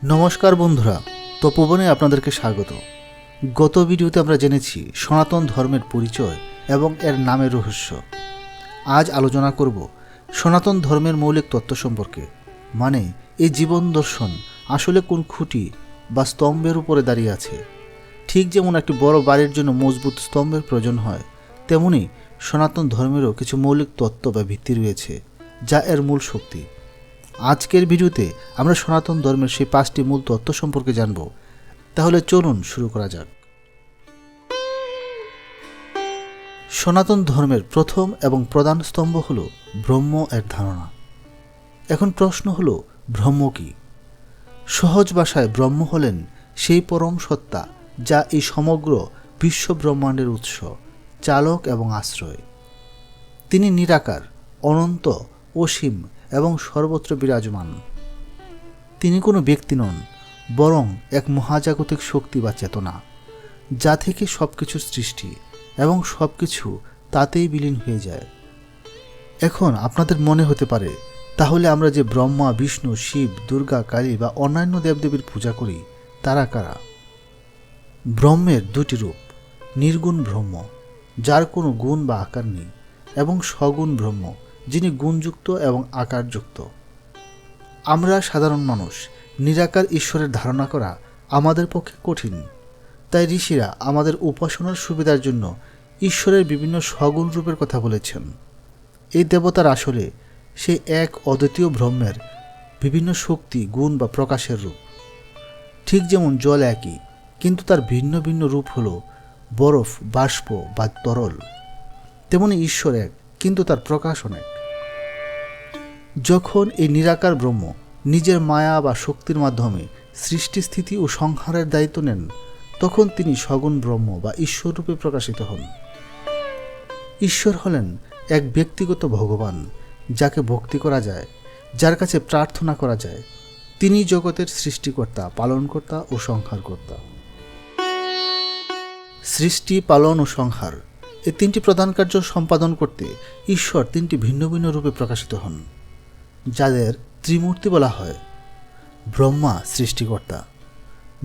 নমস্কার বন্ধুরা, তপোবনে আপনাদেরকে স্বাগত। গত ভিডিওতে আমরা জেনেছি সনাতন ধর্মের পরিচয় এবং এর নামের রহস্য। আজ আলোচনা করব সনাতন ধর্মের মৌলিক তত্ত্ব সম্পর্কে, মানে এই জীবন দর্শন আসলে কোন খুঁটি বা স্তম্ভের উপরে দাঁড়িয়ে আছে। ঠিক যেমন একটি বড় বাড়ির জন্য মজবুত স্তম্ভের প্রয়োজন হয়, তেমনি সনাতন ধর্মেরও কিছু মৌলিক তত্ত্ব বা ভিত্তি রয়েছে, যা এর মূল শক্তি। আজকের ভিডিওতে আমরা সনাতন ধর্মের সেই 5টি মূল তত্ত্ব সম্পর্কে জানব। তাহলে চলুন শুরু করা যাক। সনাতন ধর্মের প্রথম এবং প্রধান স্তম্ভ হল ব্রহ্ম এর ধারণা। এখন প্রশ্ন হল, ব্রহ্ম কি? সহজ ভাষায় ব্রহ্ম হলেন সেই পরম সত্তা যা এই সমগ্র বিশ্ব ব্রহ্মাণ্ডের উৎস, চালক এবং আশ্রয়। তিনি নিরাকার, অনন্ত, অসীম এবং সর্বত্র বিরাজমান। তিনি কোনো ব্যক্তি নন, বরং এক মহাজাগতিক শক্তি বা চেতনা, যা থেকে সব কিছুর সৃষ্টি এবং সব কিছু তাতেই বিলীন হয়ে যায়। এখন আপনাদের মনে হতে পারে, তাহলে আমরা যে ব্রহ্মা, বিষ্ণু, শিব, দুর্গা, কালী বা অন্যান্য দেবদেবীর পূজা করি, তারা কারা? ব্রহ্মের দুটি রূপ: নির্গুণ ব্রহ্ম, যার কোনো গুণ বা আকার নেই, এবং সগুণ ব্রহ্ম, যিনি গুণযুক্ত এবং আকারযুক্ত। আমরা সাধারণ মানুষ নিরাকার ঈশ্বরের ধারণা করা আমাদের পক্ষে কঠিন। তাই ঋষিরা আমাদের উপাসনার সুবিধার জন্য ঈশ্বরের বিভিন্ন সগুণ রূপের কথা বলেছেন। এই দেবতার আসলে সে এক অদ্বিতীয় ব্রহ্মের বিভিন্ন শক্তি, গুণ বা প্রকাশের রূপ। ঠিক যেমন জল একই, কিন্তু তার ভিন্ন ভিন্ন রূপ হল বরফ, বাষ্প বা তরল, তেমনি ঈশ্বর এক, কিন্তু তার প্রকাশ অনেক। যখন এই নিরাকার ব্রহ্ম নিজের মায়া বা শক্তির মাধ্যমে সৃষ্টি, স্থিতি ও সংহারের দায়িত্ব নেন, তখন তিনি সগুণ ব্রহ্ম বা ঈশ্বর রূপে প্রকাশিত হন। ঈশ্বর হলেন এক ব্যক্তিগত ভগবান, যাকে ভক্তি করা যায়, যার কাছে প্রার্থনা করা যায়। তিনি জগতের সৃষ্টিকর্তা, পালনকর্তা ও সংহারকর্তা। সৃষ্টি, পালন ও সংহার, এই তিনটি প্রধান কার্য সম্পাদন করতে ঈশ্বর তিনটি ভিন্ন ভিন্ন রূপে প্রকাশিত হন, যাদের ত্রিমূর্তি বলা হয়। ব্রহ্মা সৃষ্টিকর্তা,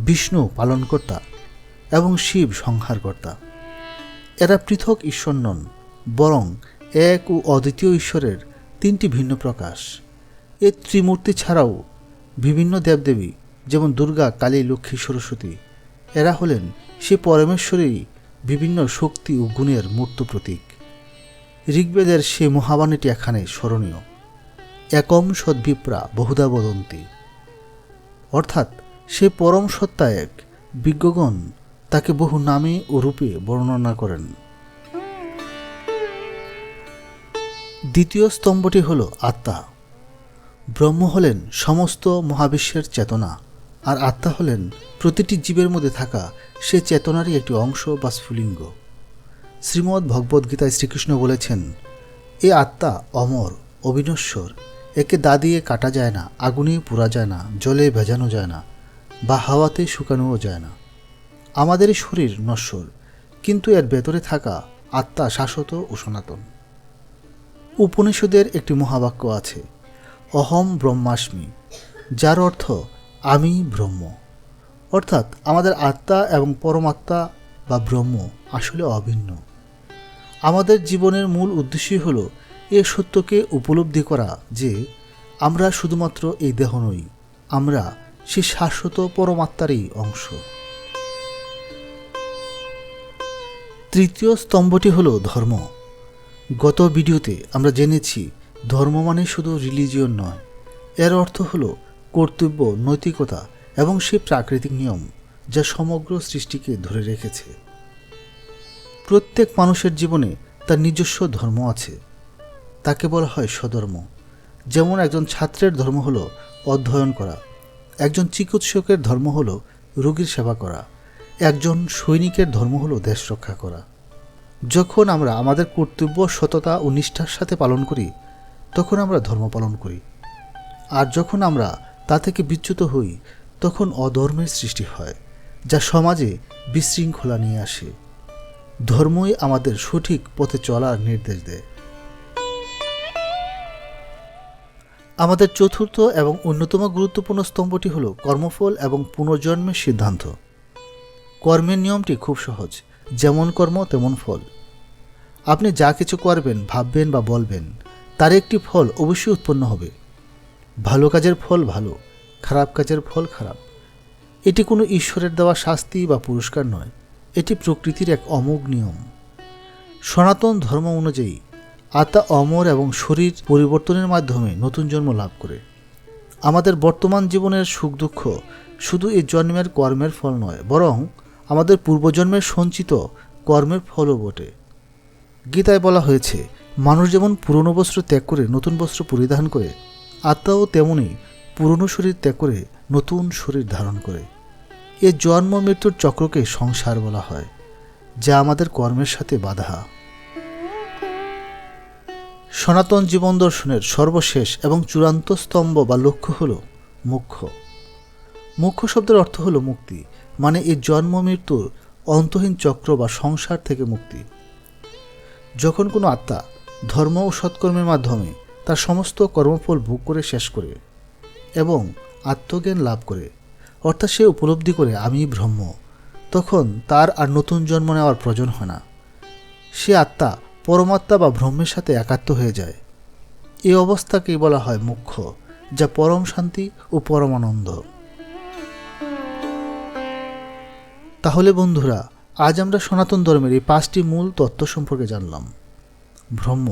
বিষ্ণু পালনকর্তা এবং শিব সংহারকর্তা। এরা পৃথক ঈশ্বর নন, বরং এক ও অদ্বিতীয় ঈশ্বরের তিনটি ভিন্ন প্রকাশ। এ ত্রিমূর্তি ছাড়াও বিভিন্ন দেবদেবী, যেমন দুর্গা, কালী, লক্ষ্মী, সরস্বতী, এরা হলেন সে পরমেশ্বরেরই বিভিন্ন শক্তি ও গুণের মূর্ত প্রতীক। ঋগ্বেদের সে মহাবাণীটি এখানে স্মরণীয়: একম সদ্বিপ্রা বহুধা বদন্তি। অর্থাৎ সে পরম সত্তা এক, বিজ্ঞগণ তাকে বহু নামে ও রূপে বর্ণনা করেন। দ্বিতীয় স্তম্ভটি হল আত্মা। ব্রহ্ম হলেন সমস্ত মহাবিশ্বের চেতনা, আর আত্মা হলেন প্রতিটি জীবের মধ্যে থাকা সে চেতনারই একটি অংশ বা স্ফুলিঙ্গ। শ্রীমদ্ ভগবদ্গীতায় শ্রীকৃষ্ণ বলেছেন, এ আত্মা অমর, অবিনশ্বর, একে দা দিয়ে কাটা যায় না, আগুনে পোড়া যায় না, জলে ভেজানো যায় না, বা হাওয়াতে শুকানোও যায় না। আমাদের শরীর নশ্বর, কিন্তু এর ভেতরে থাকা আত্মা শাশ্বত ও সনাতন। উপনিষদের একটি মহাবাক্য আছে, অহম ব্রহ্মাস্মি, যার অর্থ আমি ব্রহ্ম। অর্থাৎ আমাদের আত্মা এবং পরমাত্মা বা ব্রহ্ম আসলে অভিন্ন। আমাদের জীবনের মূল উদ্দেশ্যই হল এ সত্যকে উপলব্ধি করা যে আমরা শুধুমাত্র এই দেহ নই, আমরা সে শাশ্বত পরমাত্মারই অংশ। তৃতীয় স্তম্ভটি হল ধর্ম। গত ভিডিওতে আমরা জেনেছি ধর্ম মানে শুধু রিলিজিয়ন নয়, এর অর্থ হল কর্তব্য, নৈতিকতা এবং সে প্রাকৃতিক নিয়ম যা সমগ্র সৃষ্টিকে ধরে রেখেছে। প্রত্যেক মানুষের জীবনে তার নিজস্ব ধর্ম আছে, তাকে বলা হয় স্বধর্ম। যেমন একজন ছাত্রের ধর্ম হল অধ্যয়ন করা, একজন চিকিৎসকের ধর্ম হল রোগীর সেবা করা, একজন সৈনিকের ধর্ম হল দেশ রক্ষা করা। যখন আমরা আমাদের কর্তব্য সততা ও নিষ্ঠার সাথে পালন করি, তখন আমরা ধর্ম পালন করি। আর যখন আমরা তা থেকে বিচ্যুত হই, তখন অধর্মের সৃষ্টি হয়, যা সমাজে বিশৃঙ্খলা নিয়ে আসে। ধর্মই আমাদের সঠিক পথে চলার নির্দেশ দেয়। আমাদের চতুর্থ এবং অন্যতম গুরুত্বপূর্ণ স্তম্ভটি হল কর্মফল এবং পুনর্জন্মের সিদ্ধান্ত। কর্মের নিয়মটি খুব সহজ, যেমন কর্ম তেমন ফল। আপনি যা কিছু করবেন, ভাববেন বা বলবেন, তার একটি ফল অবশ্যই উৎপন্ন হবে। ভালো কাজের ফল ভালো, খারাপ কাজের ফল খারাপ। এটি কোনো ঈশ্বরের দেওয়া শাস্তি বা পুরস্কার নয়, এটি প্রকৃতির এক অমোঘ নিয়ম। সনাতন ধর্ম অনুযায়ী আত্মা অমর এবং শরীর পরিবর্তনের মাধ্যমে নতুন জন্ম লাভ করে। আমাদের বর্তমান জীবনের সুখ দুঃখ শুধু এই জন্মের কর্মের ফল নয়, বরং আমাদের পূর্বজন্মের সঞ্চিত কর্মের ফলও বটে। গীতায় বলা হয়েছে, মানুষ যেমন পুরনো বস্ত্র ত্যাগ করে নতুন বস্ত্র পরিধান করে, আত্মাও তেমনি পুরনো শরীর ত্যাগ করে নতুন শরীর ধারণ করে। এ জন্ম মৃত্যুর চক্রকে সংসার বলা হয়, যা আমাদের কর্মের সাথে বাধা। সনাতন জীবন দর্শনের সর্বশেষ এবং চূড়ান্ত স্তম্ভ বা লক্ষ্য হল মোক্ষ। মোক্ষ শব্দের অর্থ হল মুক্তি, মানে এই জন্ম মৃত্যুর অন্তহীন চক্র বা সংসার থেকে মুক্তি। যখন কোনো আত্মা ধর্ম ও সৎকর্মের মাধ্যমে তার সমস্ত কর্মফল ভোগ করে শেষ করে এবং আত্মজ্ঞান লাভ করে, অর্থাৎ সে উপলব্ধি করে আমি ব্রহ্ম, তখন তার আর নতুন জন্ম নেওয়ার প্রয়োজন হয় না। সে আত্মা পরমাত্মা বা ব্রহ্মের সাথে একাত্ম হয়ে যায়। এই অবস্থাকেই বলা হয় মোক্ষ, যা পরম শান্তি ও পরমানন্দ। তাহলে বন্ধুরা, আজ আমরা সনাতন ধর্মের এই 5টি মূল তত্ত্ব সম্পর্কে জানলাম। ব্রহ্ম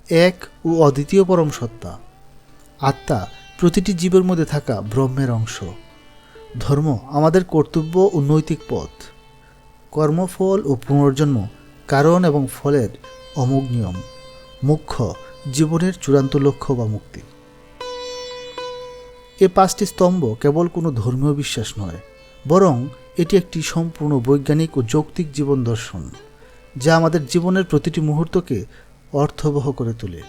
এক ও অদ্বিতীয় পরম সত্তা। আত্মা প্রতিটি জীবের মধ্যে থাকা ব্রহ্মের অংশ। ধর্ম আমাদের কর্তব্য ও নৈতিক পথ। কর্মফল ও পুনর্জন্ম কারণ এবং ফলের অমোঘ নিয়ম। মোক্ষ জীবনের চূড়ান্ত লক্ষ্য বা মুক্তি। এ 5টি স্তম্ভ কেবল কোনো ধর্মীয় বিশ্বাস নয়, বরং এটি একটি সম্পূর্ণ বৈজ্ঞানিক ও যৌক্তিক জীবন দর্শন, যা আমাদের জীবনের প্রতিটি মুহূর্তকে অর্থবহ করে তোলে।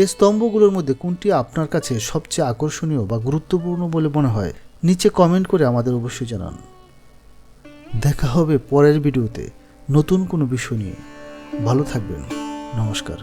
এই স্তম্ভগুলোর মধ্যে কোনটি আপনার কাছে সবচেয়ে আকর্ষণীয় বা গুরুত্বপূর্ণ বলে মনে হয়, নিচে কমেন্ট করে আমাদের অবশ্যই জানান। দেখা হবে পরের ভিডিওতে নতুন কোনো বিষয় নিয়ে। ভালো থাকবেন। নমস্কার।